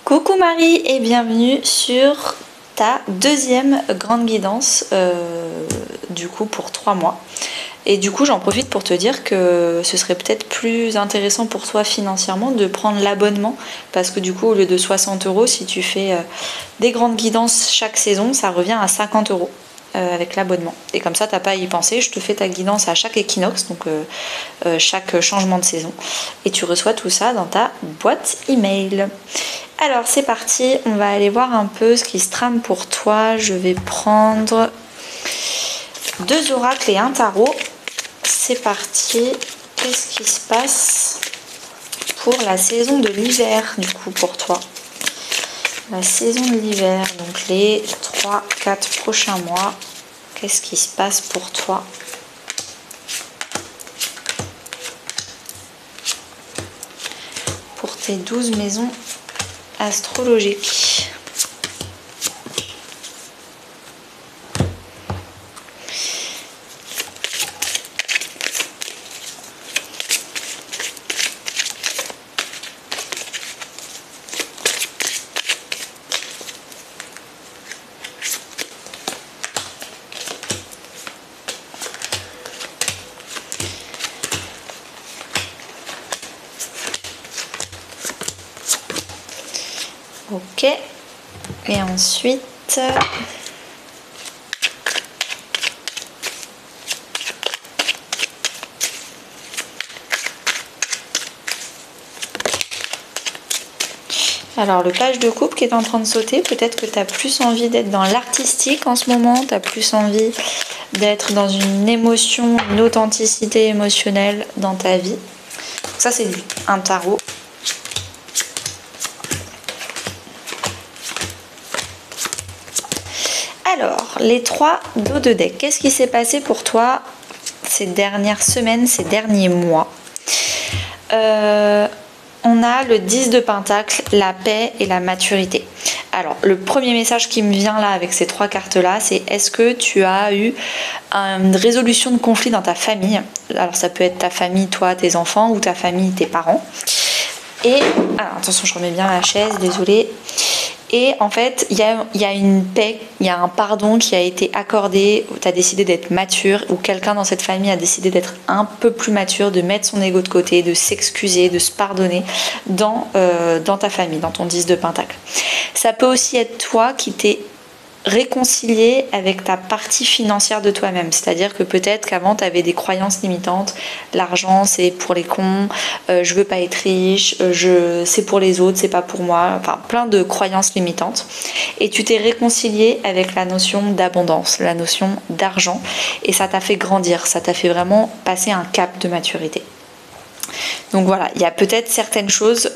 Coucou Marie et bienvenue sur ta deuxième grande guidance du coup pour 3 mois. Et du coup j'en profite pour te dire que ce serait peut-être plus intéressant pour toi financièrement de prendre l'abonnement, parce que du coup au lieu de 60 € si tu fais des grandes guidances chaque saison, ça revient à 50 € avec l'abonnement. Et comme ça t'as pas à y penser, je te fais ta guidance à chaque équinoxe, donc chaque changement de saison, et tu reçois tout ça dans ta boîte email. Alors c'est parti, on va aller voir un peu ce qui se trame pour toi. Je vais prendre 2 oracles et un tarot. C'est parti. Qu'est-ce qui se passe pour la saison de l'hiver du coup pour toi? La saison de l'hiver, donc les 3-4 prochains mois. Qu'est-ce qui se passe pour toi? Pour tes 12 maisons astrologique. Ok, et ensuite alors le page de coupe qui est en train de sauter, peut-être que tu as plus envie d'être dans l'artistique en ce moment, tu as plus envie d'être dans une émotion, une authenticité émotionnelle dans ta vie. Ça c'est un tarot. Alors, les 3 dos de deck, qu'est-ce qui s'est passé pour toi ces dernières semaines, ces derniers mois? On a le 10 de Pentacle, la paix et la maturité. Alors, le premier message qui me vient là avec ces 3 cartes-là, c'est est-ce que tu as eu une résolution de conflit dans ta famille? Alors, ça peut être ta famille, toi, tes enfants, ou ta famille, tes parents. Et, alors, attention, je remets bien la chaise, désolée. Et en fait, il y a une paix, il y a un pardon qui a été accordé, où tu as décidé d'être mature, où quelqu'un dans cette famille a décidé d'être un peu plus mature, de mettre son ego de côté, de s'excuser, de se pardonner dans ta famille, dans ton 10 de Pentacle. Ça peut aussi être toi qui t'es réconcilier avec ta partie financière de toi-même, c'est-à-dire que peut-être qu'avant tu avais des croyances limitantes, l'argent c'est pour les cons, je veux pas être riche, c'est pour les autres, c'est pas pour moi, enfin plein de croyances limitantes, et tu t'es réconcilié avec la notion d'abondance, la notion d'argent, et ça t'a fait grandir, ça t'a fait vraiment passer un cap de maturité. Donc voilà, il y a peut-être certaines choses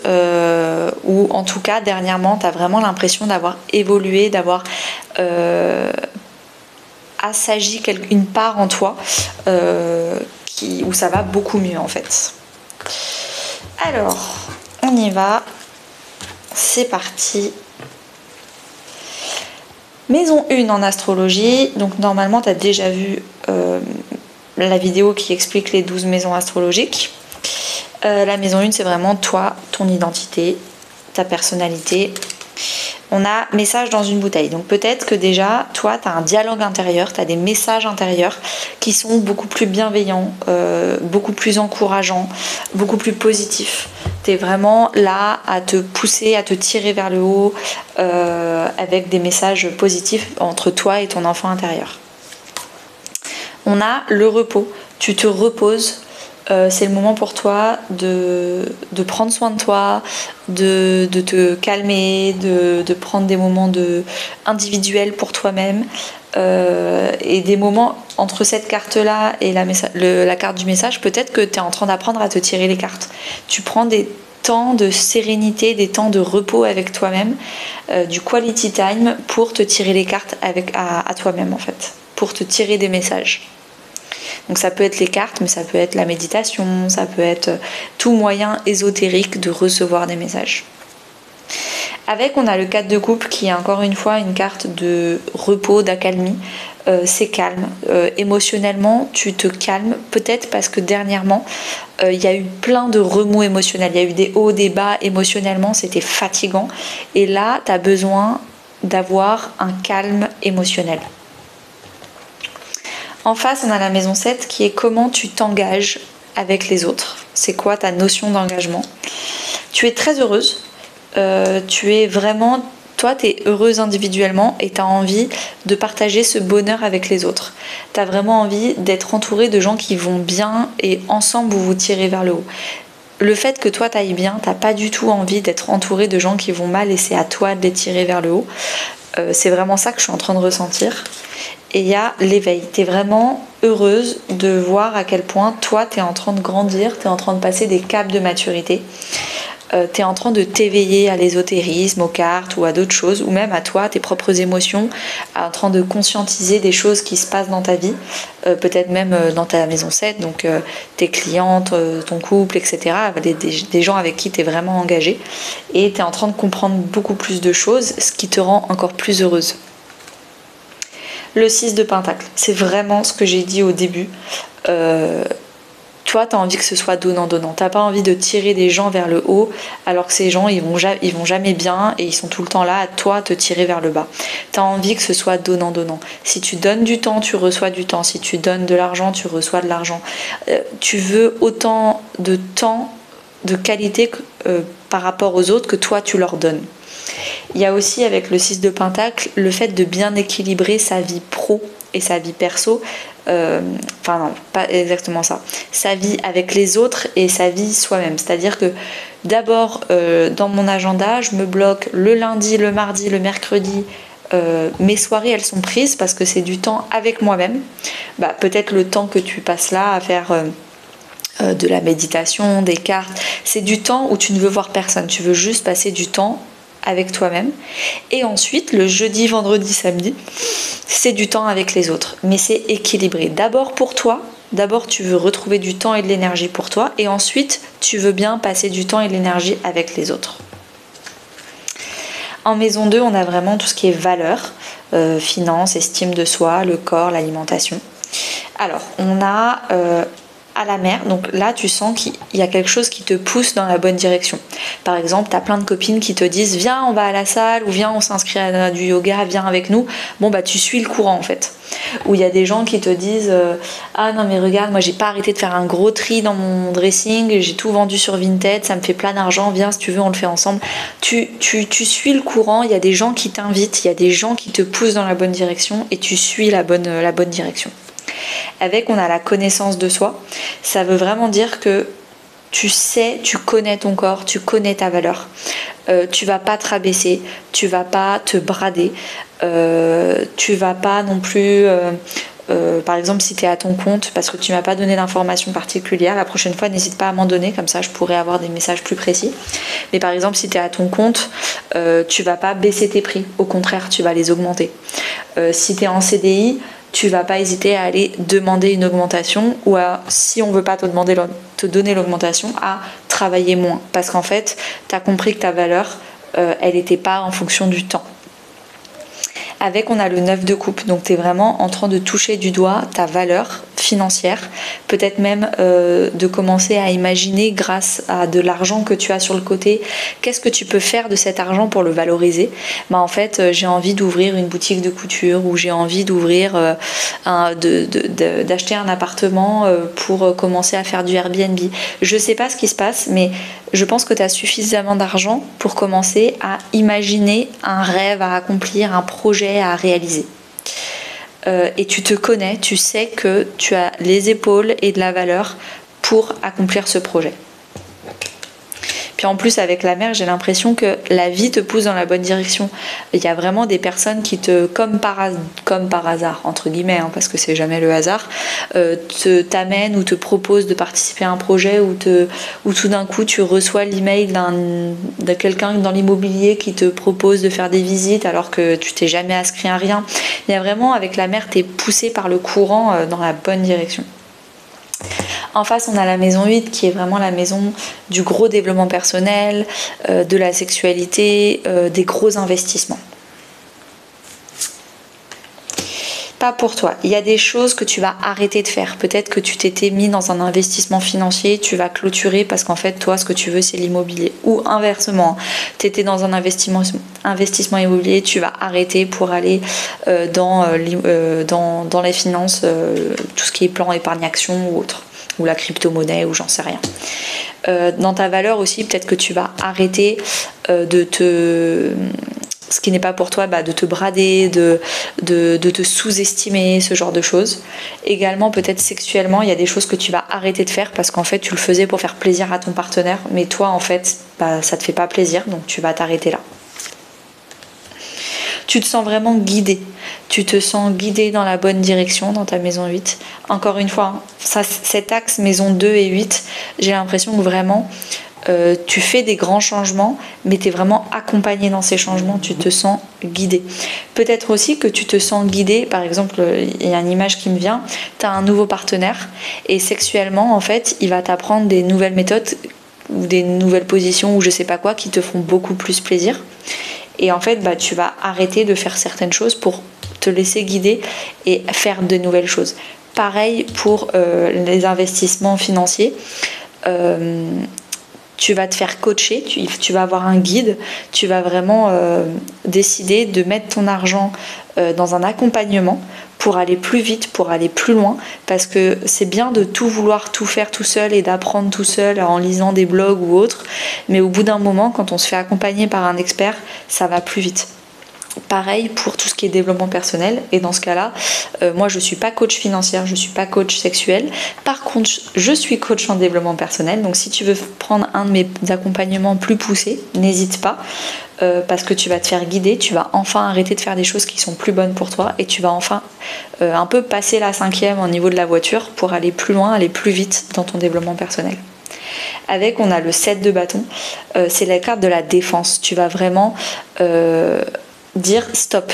où en tout cas dernièrement tu as vraiment l'impression d'avoir évolué, d'avoir assagi une part en toi où ça va beaucoup mieux en fait. Alors, on y va, c'est parti. Maison 1 en astrologie, donc normalement tu as déjà vu la vidéo qui explique les 12 maisons astrologiques. La maison 1 c'est vraiment toi, ton identité, ta personnalité. On a message dans une bouteille, donc peut-être que déjà toi tu as un dialogue intérieur, tu as des messages intérieurs qui sont beaucoup plus bienveillants, beaucoup plus encourageants, beaucoup plus positifs. Tu es vraiment là à te pousser, à te tirer vers le haut avec des messages positifs entre toi et ton enfant intérieur. On a le repos, tu te reposes. C'est le moment pour toi de prendre soin de toi, de te calmer, de prendre des moments individuels pour toi-même, et des moments entre cette carte-là et la carte du message, peut-être que tu es en train d'apprendre à te tirer les cartes. Tu prends des temps de sérénité, des temps de repos avec toi-même, du quality time pour te tirer les cartes à toi-même en fait, pour te tirer des messages. Donc ça peut être les cartes, mais ça peut être la méditation, ça peut être tout moyen ésotérique de recevoir des messages. Avec, on a le 4 de coupe qui est encore une fois une carte de repos, d'accalmie. c'est calme. Émotionnellement, tu te calmes, peut-être parce que dernièrement, il y a eu plein de remous émotionnels. Il y a eu des hauts, des bas émotionnellement, c'était fatigant. Et là, tu as besoin d'avoir un calme émotionnel. En face, on a la maison 7 qui est comment tu t'engages avec les autres. C'est quoi ta notion d'engagement? Tu es très heureuse. Tu es vraiment... Toi, tu es heureuse individuellement et tu as envie de partager ce bonheur avec les autres. Tu as vraiment envie d'être entourée de gens qui vont bien et ensemble vous vous tirez vers le haut. Le fait que toi t'ailles bien, t'as pas du tout envie d'être entourée de gens qui vont mal et c'est à toi de les tirer vers le haut. C'est vraiment ça que je suis en train de ressentir. Et il y a l'éveil. T'es vraiment heureuse de voir à quel point toi t'es en train de grandir, t'es en train de passer des caps de maturité. T'es en train de t'éveiller à l'ésotérisme, aux cartes ou à d'autres choses, ou même à toi, tes propres émotions, en train de conscientiser des choses qui se passent dans ta vie, peut-être même dans ta maison 7, donc tes clientes, ton couple, etc., des gens avec qui t'es vraiment engagé, et t'es en train de comprendre beaucoup plus de choses, ce qui te rend encore plus heureuse. Le 6 de Pentacle, c'est vraiment ce que j'ai dit au début. Toi, tu as envie que ce soit donnant-donnant. Tu n'as pas envie de tirer des gens vers le haut alors que ces gens, ils vont jamais bien et ils sont tout le temps là à toi te tirer vers le bas. Tu as envie que ce soit donnant-donnant. Si tu donnes du temps, tu reçois du temps. Si tu donnes de l'argent, tu reçois de l'argent. Tu veux autant de temps, de qualité par rapport aux autres que toi, tu leur donnes. Il y a aussi avec le 6 de Pentacle le fait de bien équilibrer sa vie pro et sa vie perso. Enfin non, pas exactement ça. Sa vie avec les autres et sa vie soi-même. C'est-à-dire que d'abord, dans mon agenda, je me bloque le lundi, le mardi, le mercredi. Mes soirées, elles sont prises parce que c'est du temps avec moi-même. Peut-être le temps que tu passes là à faire... de la méditation, des cartes, c'est du temps où tu ne veux voir personne, tu veux juste passer du temps avec toi-même. Et ensuite, le jeudi, vendredi, samedi, c'est du temps avec les autres. Mais c'est équilibré. D'abord pour toi, d'abord tu veux retrouver du temps et de l'énergie pour toi, et ensuite tu veux bien passer du temps et de l'énergie avec les autres. En maison 2, on a vraiment tout ce qui est valeurs, finances, estime de soi, le corps, l'alimentation. Alors, on a... à la mer, donc là tu sens qu'il y a quelque chose qui te pousse dans la bonne direction. Par exemple, tu as plein de copines qui te disent viens on va à la salle, ou viens on s'inscrit à du yoga, viens avec nous. Bon tu suis le courant en fait. Ou il y a des gens qui te disent ah non mais regarde, moi j'ai pas arrêté de faire un gros tri dans mon dressing, j'ai tout vendu sur Vinted, ça me fait plein d'argent, viens si tu veux on le fait ensemble. Tu suis le courant, il y a des gens qui t'invitent, il y a des gens qui te poussent dans la bonne direction et tu suis la bonne direction. Avec, on a la connaissance de soi. Ça veut vraiment dire que tu sais, tu connais ton corps, tu connais ta valeur. Tu vas pas te rabaisser, tu vas pas te brader, tu vas pas non plus... par exemple, si tu es à ton compte parce que tu m'as pas donné d'informations particulières, la prochaine fois n'hésite pas à m'en donner, comme ça je pourrais avoir des messages plus précis. Mais par exemple, si tu es à ton compte, tu vas pas baisser tes prix, au contraire tu vas les augmenter. Si tu es en CDI, tu vas pas hésiter à aller demander une augmentation, ou à, si on veut pas te donner l'augmentation, à travailler moins, parce qu'en fait tu as compris que ta valeur elle n'était pas en fonction du temps. Avec, on a le 9 de coupe, donc tu es vraiment en train de toucher du doigt ta valeur financière, peut-être même de commencer à imaginer grâce à de l'argent que tu as sur le côté, qu'est-ce que tu peux faire de cet argent pour le valoriser. En fait, j'ai envie d'ouvrir une boutique de couture, ou j'ai envie d'ouvrir d'acheter un appartement pour commencer à faire du Airbnb. Je sais pas ce qui se passe, mais je pense que tu as suffisamment d'argent pour commencer à imaginer un rêve à accomplir, un projet à réaliser. Et tu te connais, tu sais que tu as les épaules et de la valeur pour accomplir ce projet. Puis en plus, avec la mer, j'ai l'impression que la vie te pousse dans la bonne direction. Il y a vraiment des personnes qui te, comme par hasard, entre guillemets, parce que c'est jamais le hasard, t'amènent ou te proposent de participer à un projet, ou tout d'un coup tu reçois l'email de quelqu'un dans l'immobilier qui te propose de faire des visites alors que tu t'es jamais inscrit à rien. Il y a vraiment, avec la mer, t'es poussé par le courant dans la bonne direction. En face, on a la maison 8 qui est vraiment la maison du gros développement personnel, de la sexualité, des gros investissements. pas pour toi. Il y a des choses que tu vas arrêter de faire. Peut-être que tu t'étais mis dans un investissement financier, tu vas clôturer parce qu'en fait, toi, ce que tu veux, c'est l'immobilier. Ou inversement, tu étais dans un investissement immobilier, tu vas arrêter pour aller dans les finances, tout ce qui est plan épargne action ou autre, ou la crypto-monnaie ou j'en sais rien. Dans ta valeur aussi, peut-être que tu vas arrêter ce qui n'est pas pour toi, de te brader, de te sous-estimer, ce genre de choses. Également, peut-être sexuellement, il y a des choses que tu vas arrêter de faire parce qu'en fait, tu le faisais pour faire plaisir à ton partenaire, mais toi, en fait, ça te fait pas plaisir, donc tu vas t'arrêter là. Tu te sens vraiment guidé. Tu te sens guidé dans la bonne direction dans ta maison 8. Encore une fois, cet axe maison 2 et 8, j'ai l'impression que vraiment tu fais des grands changements, mais tu es vraiment accompagné dans ces changements, tu te sens guidé. Peut-être aussi que tu te sens guidé, par exemple, il y a une image qui me vient, tu as un nouveau partenaire et sexuellement, en fait, il va t'apprendre des nouvelles méthodes ou des nouvelles positions ou je sais pas quoi qui te font beaucoup plus plaisir. Et en fait, tu vas arrêter de faire certaines choses pour te laisser guider et faire de nouvelles choses. Pareil pour les investissements financiers. Tu vas te faire coacher, tu vas avoir un guide, tu vas vraiment décider de mettre ton argent dans un accompagnement pour aller plus vite, pour aller plus loin, parce que c'est bien de tout vouloir tout faire tout seul et d'apprendre tout seul en lisant des blogs ou autres, mais au bout d'un moment, quand on se fait accompagner par un expert, ça va plus vite. Pareil pour tout ce qui est développement personnel, et dans ce cas-là, moi je suis pas coach financière, je suis pas coach sexuel. Par contre, je suis coach en développement personnel, donc si tu veux prendre un de mes accompagnements plus poussés, n'hésite pas, parce que tu vas te faire guider, tu vas enfin arrêter de faire des choses qui sont plus bonnes pour toi, et tu vas enfin un peu passer la 5e au niveau de la voiture pour aller plus loin, aller plus vite dans ton développement personnel. Avec, on a le 7 de bâton, c'est la carte de la défense. Tu vas vraiment dire stop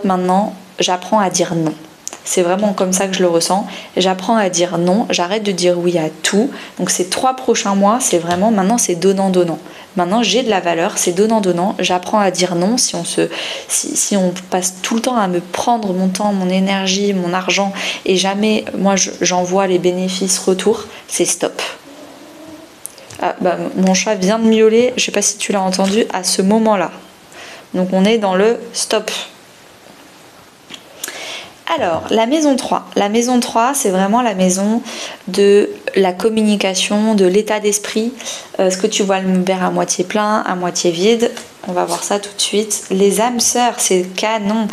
maintenant, j'apprends à dire non. C'est vraiment comme ça que je le ressens. J'apprends à dire non, j'arrête de dire oui à tout. Donc ces 3 prochains mois, c'est vraiment, maintenant c'est donnant-donnant. Maintenant j'ai de la valeur, c'est donnant-donnant. J'apprends à dire non. Si on passe tout le temps à me prendre mon temps, mon énergie, mon argent, et jamais moi j'en vois les bénéfices retour, c'est stop. Ah, mon chat vient de miauler, je sais pas si tu l'as entendu, à ce moment-là. Donc on est dans le stop. Alors, la maison 3. La maison 3, c'est vraiment la maison de la communication, de l'état d'esprit. Est-ce que tu vois le verre à moitié plein, à moitié vide? On va voir ça tout de suite. Les âmes sœurs, c'est canon.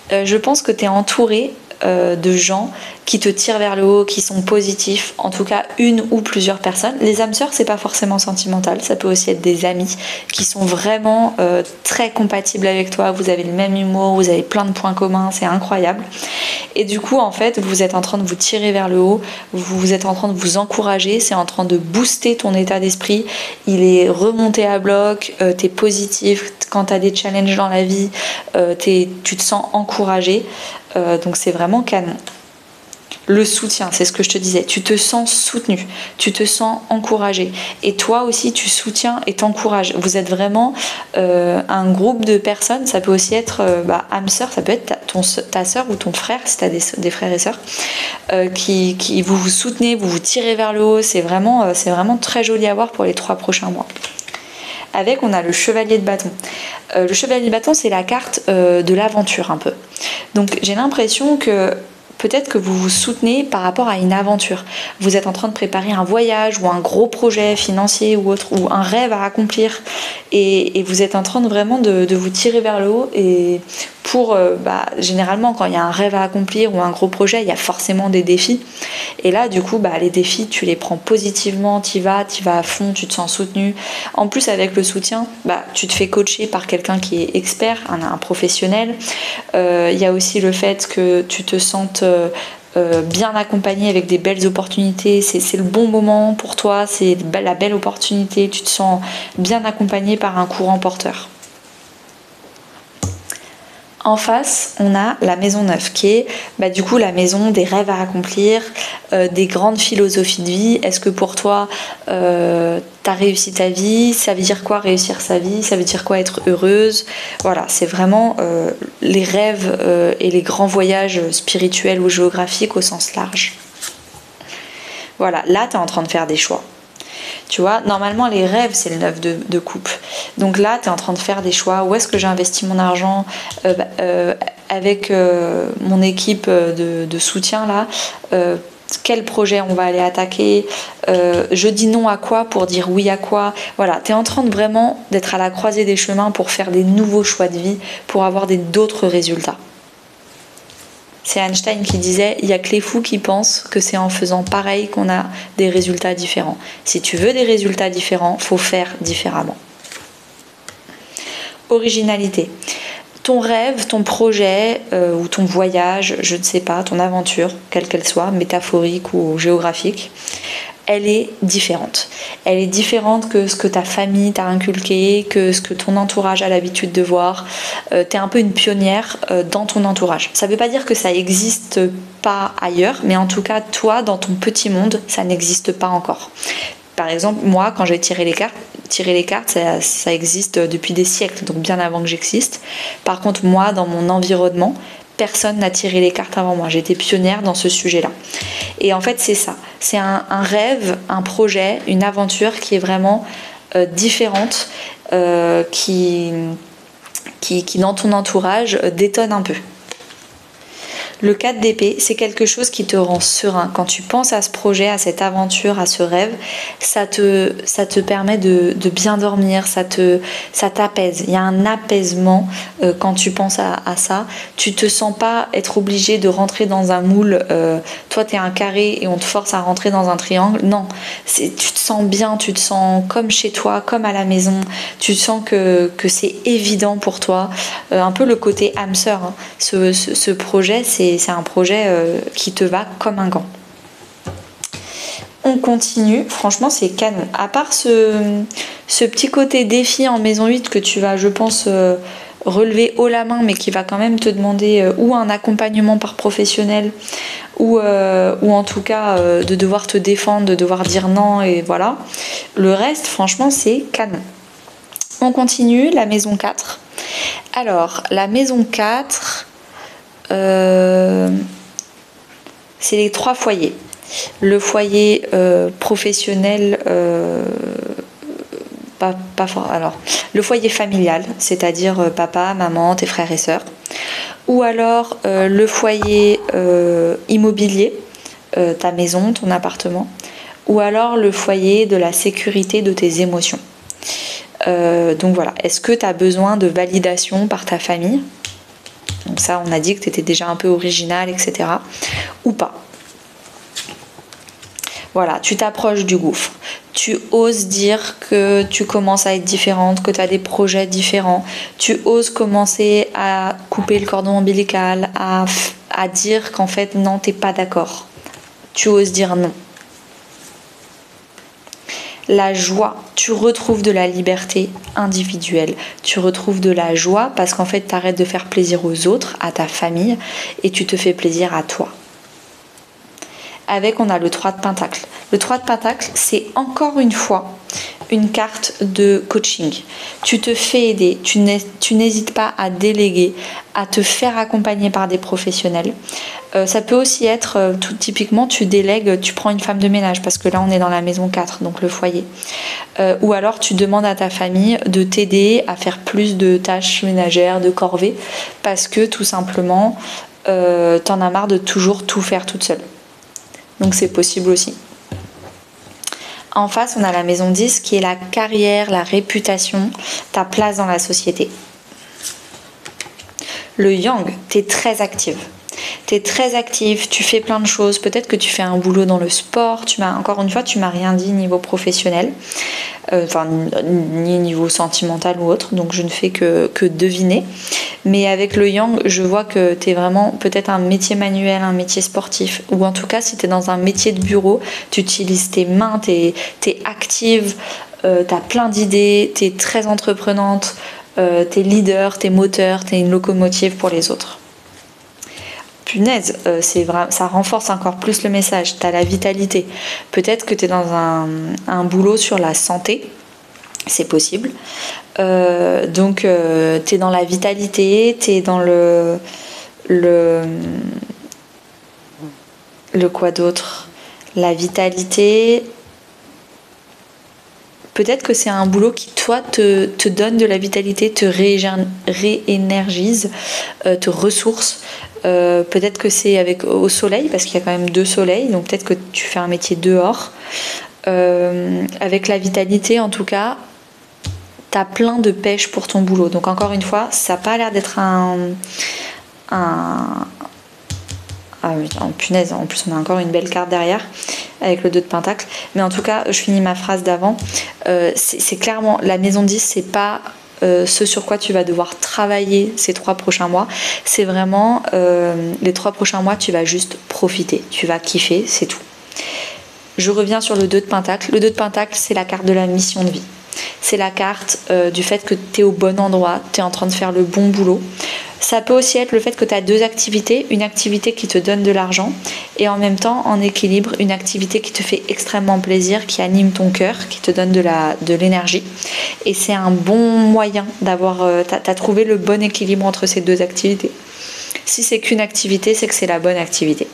Je pense que tu es entouré de gens qui te tirent vers le haut, qui sont positifs, en tout cas une ou plusieurs personnes. Les âmes sœurs, c'est pas forcément sentimental, ça peut aussi être des amis qui sont vraiment très compatibles avec toi, vous avez le même humour, vous avez plein de points communs, c'est incroyable. Et du coup, en fait, vous êtes en train de vous tirer vers le haut, vous êtes en train de vous encourager, c'est en train de booster ton état d'esprit, il est remonté à bloc, t'es positif, quand t'as des challenges dans la vie, tu te sens encouragé, donc c'est vraiment canon. Le soutien, c'est ce que je te disais, tu te sens soutenu, tu te sens encouragé, et toi aussi tu soutiens et t'encourages. Vous êtes vraiment un groupe de personnes, ça peut aussi être âme sœur, ça peut être ta sœur ou ton frère si tu as des frères et sœurs, qui vous soutenez, vous vous tirez vers le haut, c'est vraiment très joli à voir pour les 3 prochains mois. Avec, on a le chevalier de bâton. Le chevalier de bâton, c'est la carte de l'aventure un peu. Donc j'ai l'impression que peut-être que vous vous soutenez par rapport à une aventure. Vous êtes en train de préparer un voyage ou un gros projet financier ou autre, ou un rêve à accomplir, et vous êtes en train de vous tirer vers le haut. Et pour généralement, quand il y a un rêve à accomplir ou un gros projet, il y a forcément des défis. Et là, du coup, les défis, tu les prends positivement, tu vas à fond, tu te sens soutenu. En plus, avec le soutien, tu te fais coacher par quelqu'un qui est expert, un professionnel. Il y a aussi le fait que tu te sentes bien accompagné avec des belles opportunités, c'est le bon moment pour toi, c'est la belle opportunité, tu te sens bien accompagné par un courant porteur. En face, on a la maison 9 qui est du coup la maison des rêves à accomplir, des grandes philosophies de vie. Est-ce que pour toi, t'as réussi ta vie? Ça veut dire quoi réussir sa vie? Ça veut dire quoi être heureuse? Voilà, c'est vraiment les rêves et les grands voyages spirituels ou géographiques au sens large. Voilà, là, tu es en train de faire des choix. Tu vois, normalement, les rêves, c'est le 9 de coupe. Donc là, tu es en train de faire des choix. Où est-ce que j'investis mon argent avec mon équipe de soutien là quel projet on va aller attaquer, je dis non à quoi pour dire oui à quoi. Voilà, tu es en train de vraiment d'être à la croisée des chemins pour faire des nouveaux choix de vie, pour avoir d'autres résultats. C'est Einstein qui disait « Il n'y a que les fous qui pensent que c'est en faisant pareil qu'on a des résultats différents. Si tu veux des résultats différents, il faut faire différemment. » Originalité. Ton rêve, ton projet ou ton voyage, je ne sais pas, ton aventure, quelle qu'elle soit, métaphorique ou géographique, elle est différente. Elle est différente que ce que ta famille t'a inculqué, que ce que ton entourage a l'habitude de voir. Tu es un peu une pionnière dans ton entourage. Ça ne veut pas dire que ça n'existe pas ailleurs, mais en tout cas, toi, dans ton petit monde, ça n'existe pas encore. Par exemple, moi, quand j'ai tiré les cartes, ça existe depuis des siècles, donc bien avant que j'existe. Par contre, moi, dans mon environnement, personne n'a tiré les cartes avant moi. J'étais pionnière dans ce sujet-là. Et en fait, c'est ça. C'est un rêve, un projet, une aventure qui est vraiment différente, qui, dans ton entourage, détonne un peu. Le 4 d'épée, c'est quelque chose qui te rend serein. Quand tu penses à ce projet, à cette aventure, à ce rêve, ça te permet de bien dormir, ça t'apaise. Il y a un apaisement quand tu penses à ça. Tu te sens pas être obligé de rentrer dans un moule. Toi, tu es un carré et on te force à rentrer dans un triangle. Non, tu te sens bien, tu te sens comme chez toi, comme à la maison. Tu sens que c'est évident pour toi. Un peu le côté âme sœur. Hein. Ce projet, c'est un projet qui te va comme un gant. On continue, franchement c'est canon. À part ce petit côté défi en maison 8 que tu vas, je pense, relever haut la main, mais qui va quand même te demander ou un accompagnement par professionnel, ou en tout cas de devoir te défendre, de devoir dire non, et voilà. Le reste, franchement, c'est canon. On continue, la maison 4. Alors, la maison 4... c'est les 3 foyers. Le foyer professionnel, le foyer familial, c'est-à-dire papa, maman, tes frères et sœurs. Ou alors le foyer immobilier, ta maison, ton appartement. Ou alors le foyer de la sécurité de tes émotions. Donc voilà, est-ce que tu as besoin de validation par ta famille ? Donc ça, on a dit que tu étais déjà un peu original, etc. Ou pas. Voilà, tu t'approches du gouffre. Tu oses dire que tu commences à être différente, que tu as des projets différents. Tu oses commencer à couper le cordon ombilical, à dire qu'en fait, non, t'es pas d'accord. Tu oses dire non. La joie, tu retrouves de la liberté individuelle. Tu retrouves de la joie parce qu'en fait, tu arrêtes de faire plaisir aux autres, à ta famille, et tu te fais plaisir à toi. Avec, on a le 3 de Pentacle. Le 3 de Pentacle, c'est encore une fois une carte de coaching. Tu te fais aider, tu n'hésites pas à déléguer, à te faire accompagner par des professionnels. Ça peut aussi être, tout typiquement, tu délègues, tu prends une femme de ménage, parce que là on est dans la maison 4, donc le foyer. Ou alors tu demandes à ta famille de t'aider à faire plus de tâches ménagères, de corvées, parce que tout simplement, t'en as marre de toujours tout faire toute seule. Donc c'est possible aussi. En face, on a la maison 10 qui est la carrière, la réputation, ta place dans la société. Le Yang, tu es très active. Tu es très active, tu fais plein de choses. Peut-être que tu fais un boulot dans le sport. Encore une fois, tu m'as rien dit niveau professionnel. Ni niveau sentimental ou autre. Donc je ne fais que deviner. Mais avec le Yang, je vois que tu es vraiment peut-être un métier manuel, un métier sportif. Ou en tout cas, si tu es dans un métier de bureau, tu utilises tes mains, tu es active, tu as plein d'idées, tu es très entreprenante. t'es leader, t'es moteur, t'es une locomotive pour les autres. Punaise, ça renforce encore plus le message. T'as la vitalité. Peut-être que t'es dans un boulot sur la santé. C'est possible. Donc, t'es dans la vitalité, t'es dans le quoi d'autre? La vitalité. Peut-être que c'est un boulot qui, toi, te donne de la vitalité, te réénergise, te ressource. Peut-être que c'est au soleil, parce qu'il y a quand même 2 soleils, donc peut-être que tu fais un métier dehors. Avec la vitalité, en tout cas, t'as plein de pêche pour ton boulot. Donc encore une fois, ça n'a pas l'air d'être Ah oui, punaise, en plus on a encore une belle carte derrière avec le 2 de pentacle. Mais en tout cas, je finis ma phrase d'avant. C'est clairement, la maison 10, c'est pas ce sur quoi tu vas devoir travailler ces 3 prochains mois. C'est vraiment les 3 prochains mois, tu vas juste profiter. Tu vas kiffer, c'est tout. Je reviens sur le 2 de pentacle. Le 2 de pentacle, c'est la carte de la mission de vie. C'est la carte du fait que tu es au bon endroit, tu es en train de faire le bon boulot. Ça peut aussi être le fait que tu as 2 activités, une activité qui te donne de l'argent et en même temps en équilibre, une activité qui te fait extrêmement plaisir, qui anime ton cœur, qui te donne de l'énergie. Et c'est un bon moyen d'avoir... tu as trouvé le bon équilibre entre ces 2 activités. Si c'est qu'une activité, c'est que c'est la bonne activité.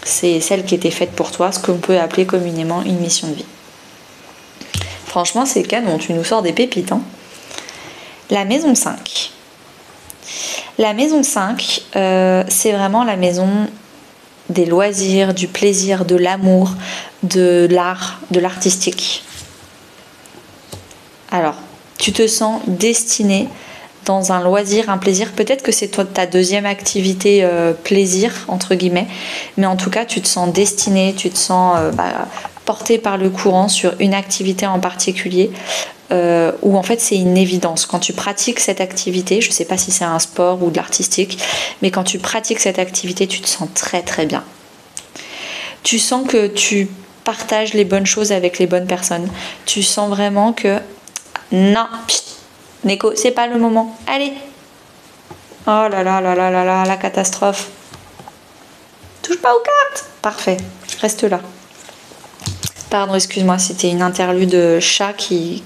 C'est celle qui était faite pour toi, ce qu'on peut appeler communément une mission de vie. Franchement, c'est canon, tu nous sors des pépites. Hein. La maison 5. La maison 5, c'est vraiment la maison des loisirs, du plaisir, de l'amour, de l'art, de l'artistique. Alors, tu te sens destiné dans un loisir, un plaisir. Peut-être que c'est ta 2e activité plaisir, entre guillemets. Mais en tout cas, tu te sens destiné, tu te sens porté par le courant sur une activité en particulier. Où en fait c'est une évidence. Quand tu pratiques cette activité, je ne sais pas si c'est un sport ou de l'artistique, mais quand tu pratiques cette activité, tu te sens très très bien. Tu sens que tu partages les bonnes choses avec les bonnes personnes. Tu sens vraiment que non, Neko, c'est pas le moment. Allez. Oh là là là là là là, la catastrophe. Touche pas aux cartes. Parfait, reste là. Pardon, excuse-moi, c'était une interlude chat qui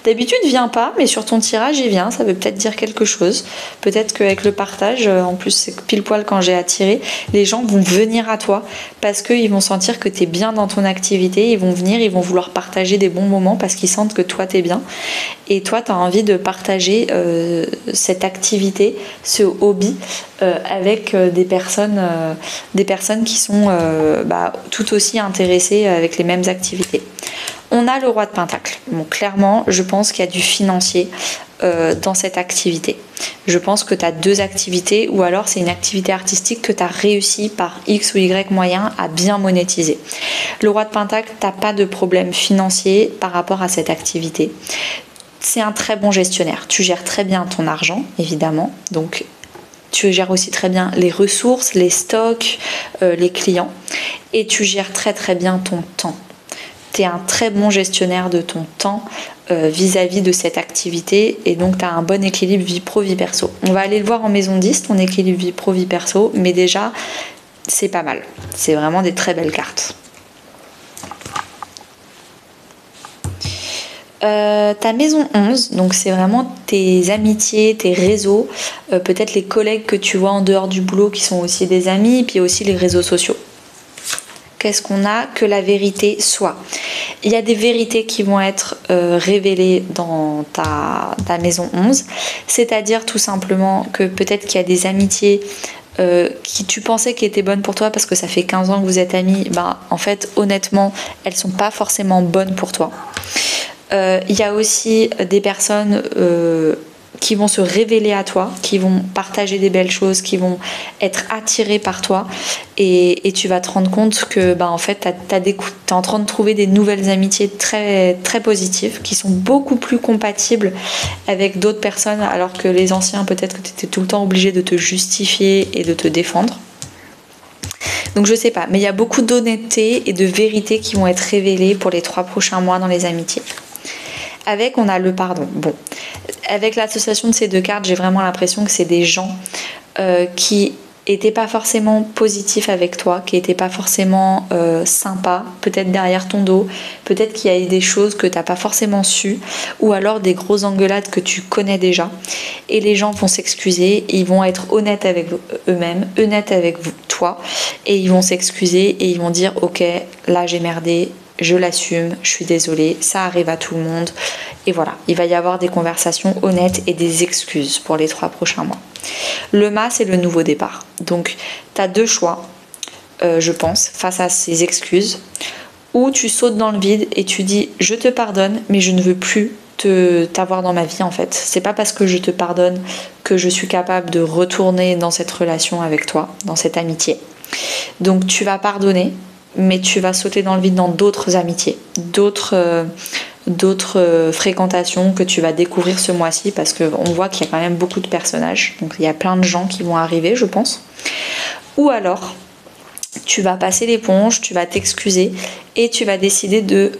d'habitude vient pas, mais sur ton tirage il vient, ça veut peut-être dire quelque chose. Peut-être qu'avec le partage, en plus c'est pile poil quand j'ai attiré, les gens vont venir à toi parce qu'ils vont sentir que tu es bien dans ton activité, ils vont venir, ils vont vouloir partager des bons moments parce qu'ils sentent que toi t'es bien. Et toi tu as envie de partager cette activité, ce hobby avec des personnes qui sont tout aussi intéressées avec les mêmes activités. On a le roi de pentacle. Bon, clairement, je pense qu'il y a du financier dans cette activité. Je pense que tu as 2 activités ou alors c'est une activité artistique que tu as réussi par X ou Y moyen à bien monétiser. Le roi de pentacle, tu n'as pas de problème financier par rapport à cette activité. C'est un très bon gestionnaire. Tu gères très bien ton argent, évidemment. Donc, tu gères aussi très bien les ressources, les stocks, les clients. Et tu gères très très bien ton temps. Tu es un très bon gestionnaire de ton temps vis-à-vis de cette activité et donc tu as un bon équilibre vie pro, vie perso. On va aller le voir en maison 10, ton équilibre vie pro, vie perso, mais déjà c'est pas mal. C'est vraiment des très belles cartes. Ta maison 11, donc c'est vraiment tes amitiés, tes réseaux, peut-être les collègues que tu vois en dehors du boulot qui sont aussi des amis, puis aussi les réseaux sociaux. Qu'est-ce qu'on a? Que la vérité soit. Il y a des vérités qui vont être révélées dans ta maison 11, c'est-à-dire tout simplement que peut-être qu'il y a des amitiés qui tu pensais qui étaient bonnes pour toi parce que ça fait 15 ans que vous êtes amis, en fait honnêtement elles sont pas forcément bonnes pour toi. Il y a aussi des personnes qui vont se révéler à toi, qui vont partager des belles choses, qui vont être attirées par toi et tu vas te rendre compte que en fait t'es en train de trouver des nouvelles amitiés très, très positives qui sont beaucoup plus compatibles avec d'autres personnes alors que les anciens peut-être que tu étais tout le temps obligé de te justifier et de te défendre. Donc je sais pas, mais il y a beaucoup d'honnêteté et de vérité qui vont être révélées pour les 3 prochains mois dans les amitiés. Avec, on a le pardon. Bon, avec l'association de ces deux cartes, j'ai vraiment l'impression que c'est des gens qui n'étaient pas forcément positifs avec toi, qui n'étaient pas forcément sympas, peut-être derrière ton dos, peut-être qu'il y a eu des choses que tu n'as pas forcément su, ou alors des grosses engueulades que tu connais déjà. Et les gens vont s'excuser, ils vont être honnêtes avec eux-mêmes, honnêtes avec toi, et ils vont s'excuser et ils vont dire ok, là j'ai merdé, je l'assume, je suis désolée, ça arrive à tout le monde. Et voilà, il va y avoir des conversations honnêtes et des excuses pour les 3 prochains mois. Le mât, c'est le nouveau départ. Donc, tu as 2 choix, je pense, face à ces excuses. Ou tu sautes dans le vide et tu dis « je te pardonne, mais je ne veux plus t'avoir dans ma vie en fait. C'est pas parce que je te pardonne que je suis capable de retourner dans cette relation avec toi, dans cette amitié. » Donc, tu vas pardonner, mais tu vas sauter dans le vide dans d'autres amitiés, d'autres fréquentations que tu vas découvrir ce mois-ci, parce qu'on voit qu'il y a quand même beaucoup de personnages, donc il y a plein de gens qui vont arriver, je pense. Ou alors tu vas passer l'éponge, tu vas t'excuser et tu vas décider de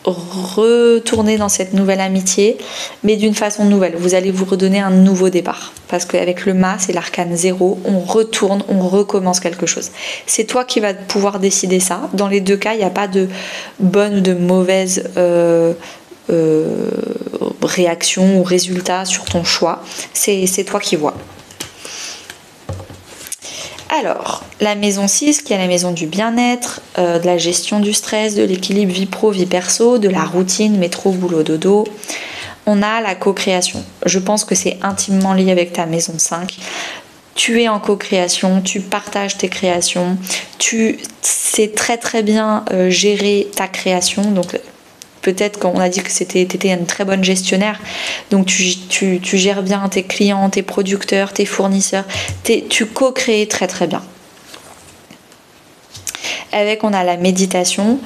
retourner dans cette nouvelle amitié, mais d'une façon nouvelle. Vous allez vous redonner un nouveau départ, parce qu'avec le mât, c'est l'arcane 0, on retourne, on recommence quelque chose. C'est toi qui vas pouvoir décider ça. Dans les 2 cas, il n'y a pas de bonne ou de mauvaise réaction ou résultat sur ton choix. C'est toi qui vois. Alors, la maison 6, qui est la maison du bien-être, de la gestion du stress, de l'équilibre vie pro, vie perso, de la routine, métro, boulot, dodo. On a la co-création. Je pense que c'est intimement lié avec ta maison 5. Tu es en co-création, tu partages tes créations, tu sais très très bien gérer ta création. Donc, peut-être qu'on a dit que tu étais une très bonne gestionnaire, donc tu gères bien tes clients, tes producteurs, tes fournisseurs, tu co-crées très très bien. Avec, on a la méditation.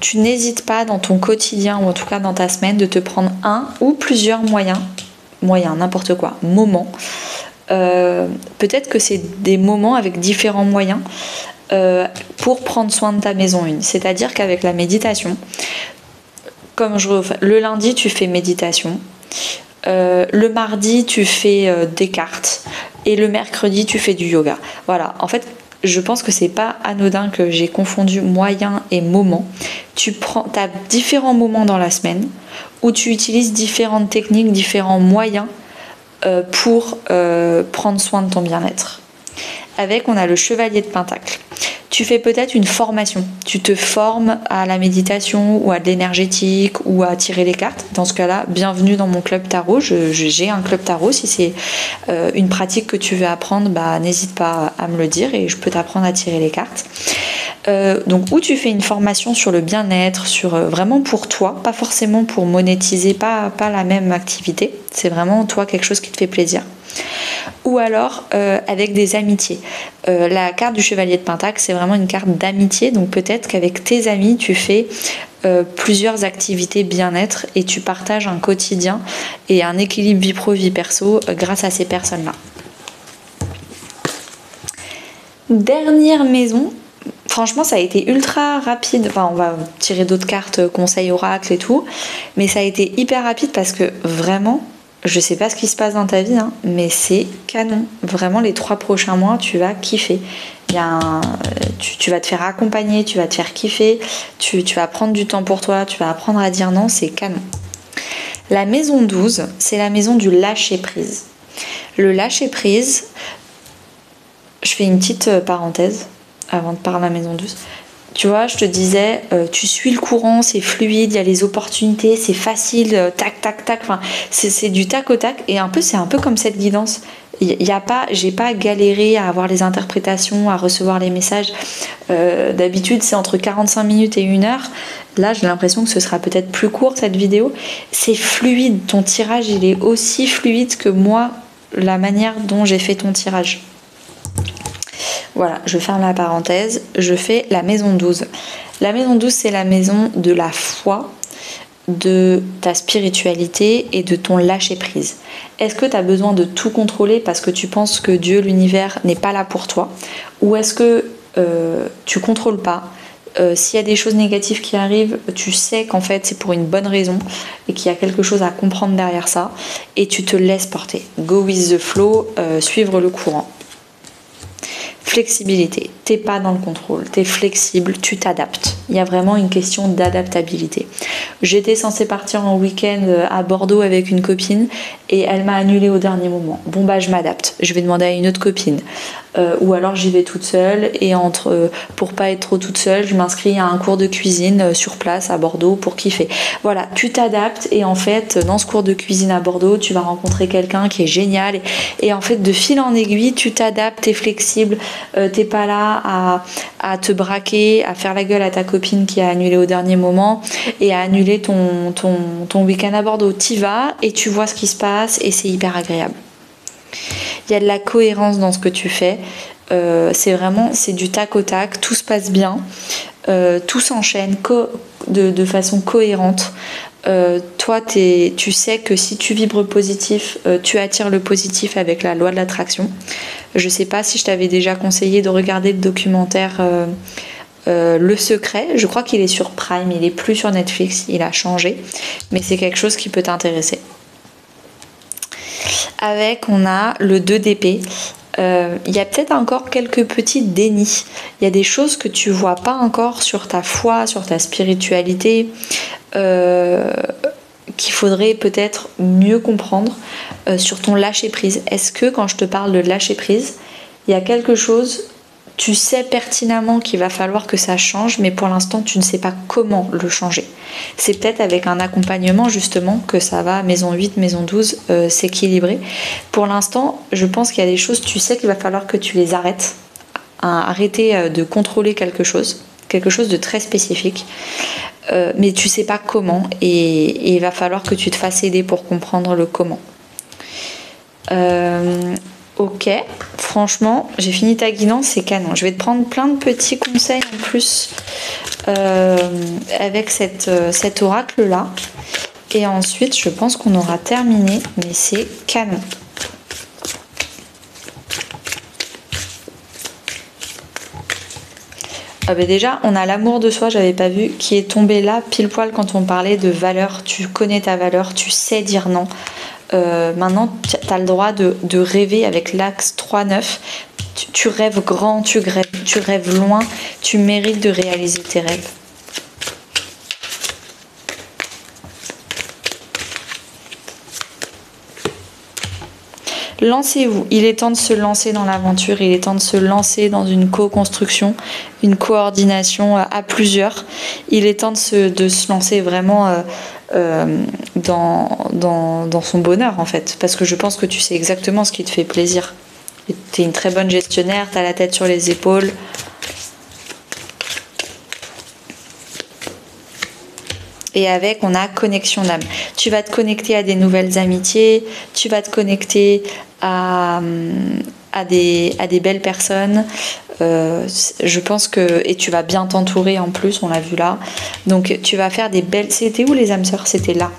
Tu n'hésites pas dans ton quotidien, ou en tout cas dans ta semaine, de te prendre un ou plusieurs moyens, n'importe quoi, moments. Peut-être que c'est des moments avec différents moyens pour prendre soin de ta maison 1. C'est-à-dire qu'avec la méditation, le lundi tu fais méditation, le mardi tu fais des cartes, et le mercredi tu fais du yoga. Voilà, en fait je pense que c'est pas anodin que j'ai confondu moyen et moment. Tu as différents moments dans la semaine où tu utilises différentes techniques, différents moyens pour prendre soin de ton bien-être. Avec, on a le chevalier de Pentacle. Tu fais peut-être une formation. Tu te formes à la méditation ou à de l'énergétique ou à tirer les cartes. Dans ce cas-là, bienvenue dans mon club tarot. J'ai un club tarot. Si c'est une pratique que tu veux apprendre, n'hésite pas à me le dire et je peux t'apprendre à tirer les cartes. Donc, où tu fais une formation sur le bien-être, vraiment pour toi, pas forcément pour monétiser, pas la même activité. C'est vraiment toi quelque chose qui te fait plaisir. Ou alors avec des amitiés. La carte du chevalier de Pentacle, c'est vraiment une carte d'amitié, donc peut-être qu'avec tes amis tu fais plusieurs activités bien-être et tu partages un quotidien et un équilibre vie pro vie perso grâce à ces personnes-là. Dernière maison, franchement ça a été ultra rapide, enfin on va tirer d'autres cartes, conseils oracle et tout, mais ça a été hyper rapide parce que vraiment je sais pas ce qui se passe dans ta vie, mais c'est canon. Vraiment, les 3 prochains mois, tu vas kiffer. Tu vas te faire accompagner, tu vas te faire kiffer, tu vas prendre du temps pour toi, tu vas apprendre à dire non, c'est canon. La maison 12, c'est la maison du lâcher-prise. Le lâcher-prise, je fais une petite parenthèse avant de parler de la maison 12. Tu vois, je te disais, tu suis le courant, c'est fluide, il y a les opportunités, c'est facile, tac, tac, tac. Enfin, c'est du tac au tac. Et c'est un peu comme cette guidance. J'ai pas galéré à avoir les interprétations, à recevoir les messages. D'habitude, c'est entre 45 minutes et 1 heure. Là, j'ai l'impression que ce sera peut-être plus court, cette vidéo. C'est fluide. Ton tirage, il est aussi fluide que moi, la manière dont j'ai fait ton tirage. Voilà, je ferme la parenthèse, je fais la maison 12. La maison 12, c'est la maison de la foi, de ta spiritualité et de ton lâcher-prise. Est-ce que tu as besoin de tout contrôler parce que tu penses que Dieu, l'univers, n'est pas là pour toi? Ou est-ce que tu contrôles pas S'il y a des choses négatives qui arrivent, tu sais qu'en fait c'est pour une bonne raison et qu'il y a quelque chose à comprendre derrière ça, et tu te laisses porter. Go with the flow, suivre le courant. Flexibilité, t'es pas dans le contrôle, t'es flexible, tu t'adaptes. Il y a vraiment une question d'adaptabilité. J'étais censée partir en week-end à Bordeaux avec une copine et elle m'a annulé au dernier moment. Bon bah je m'adapte, je vais demander à une autre copine. Ou alors j'y vais toute seule et pour pas être trop toute seule, je m'inscris à un cours de cuisine sur place à Bordeaux pour kiffer. Voilà, tu t'adaptes et en fait dans ce cours de cuisine à Bordeaux, tu vas rencontrer quelqu'un qui est génial et en fait de fil en aiguille, tu t'adaptes, t'es flexible, t'es pas là à te braquer, à faire la gueule à ta copine qui a annulé au dernier moment et à annuler ton week-end à Bordeaux. T'y vas et tu vois ce qui se passe et c'est hyper agréable. Il y a de la cohérence dans ce que tu fais. C'est du tac au tac, tout se passe bien, tout s'enchaîne de façon cohérente. Toi, tu sais que si tu vibres positif, tu attires le positif avec la loi de l'attraction. Je sais pas si je t'avais déjà conseillé de regarder le documentaire Le Secret. Je crois qu'il est sur Prime, il est plus sur Netflix, il a changé, mais c'est quelque chose qui peut t'intéresser. Avec, on a le 2 d'épée. Il y a peut-être encore quelques petits dénis. Il y a des choses que tu vois pas encore sur ta foi, sur ta spiritualité, qu'il faudrait peut-être mieux comprendre, sur ton lâcher prise. Est-ce que quand je te parle de lâcher prise, il y a quelque chose, tu sais pertinemment qu'il va falloir que ça change, mais pour l'instant tu ne sais pas comment le changer. C'est peut-être avec un accompagnement justement que ça va, maison 8, maison 12, s'équilibrer. Pour l'instant, je pense qu'il y a des choses, tu sais qu'il va falloir que tu les arrêtes. Arrêter de contrôler quelque chose de très spécifique, mais tu sais pas comment, et il va falloir que tu te fasses aider pour comprendre le comment. Ok, franchement, j'ai fini ta guidance, c'est canon. Je vais te prendre plein de petits conseils en plus avec cet oracle-là. Et ensuite, je pense qu'on aura terminé, mais c'est canon. Ah bah déjà, on a l'amour de soi, j'avais pas vu, qui est tombé là, pile poil quand on parlait de valeur. Tu connais ta valeur, tu sais dire non. Maintenant, tu as le droit de rêver avec l'axe 3-9. Tu rêves grand, tu rêves loin, tu mérites de réaliser tes rêves. Lancez-vous, il est temps de se lancer dans l'aventure, il est temps de se lancer dans une co-construction, une coordination à plusieurs. Il est temps de se lancer vraiment dans son bonheur en fait, parce que je pense que tu sais exactement ce qui te fait plaisir. Tu es une très bonne gestionnaire, tu as la tête sur les épaules. Et avec, on a connexion d'âme. Tu vas te connecter à des nouvelles amitiés, tu vas te connecter à des belles personnes. Je pense que... Et tu vas bien t'entourer en plus, on l'a vu là. Donc tu vas faire des belles... C'était où les âmes sœurs? C'était là.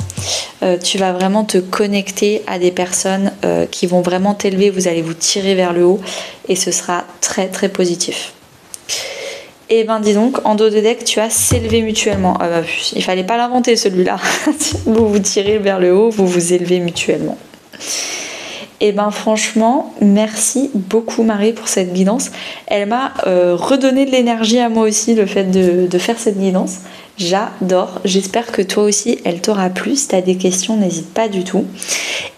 Tu vas vraiment te connecter à des personnes qui vont vraiment t'élever. Vous allez vous tirer vers le haut et ce sera très très positif. Et ben dis donc, en dos de deck, tu as s'élever mutuellement. Ah bah, il fallait pas l'inventer celui-là. Vous vous tirez vers le haut, vous vous élevez mutuellement. Et ben franchement, merci beaucoup Marie pour cette guidance. Elle m'a redonné de l'énergie à moi aussi, le fait de faire cette guidance. J'adore. J'espère que toi aussi, elle t'aura plu. Si tu as des questions, n'hésite pas du tout.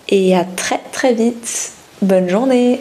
Et à très très vite. Bonne journée.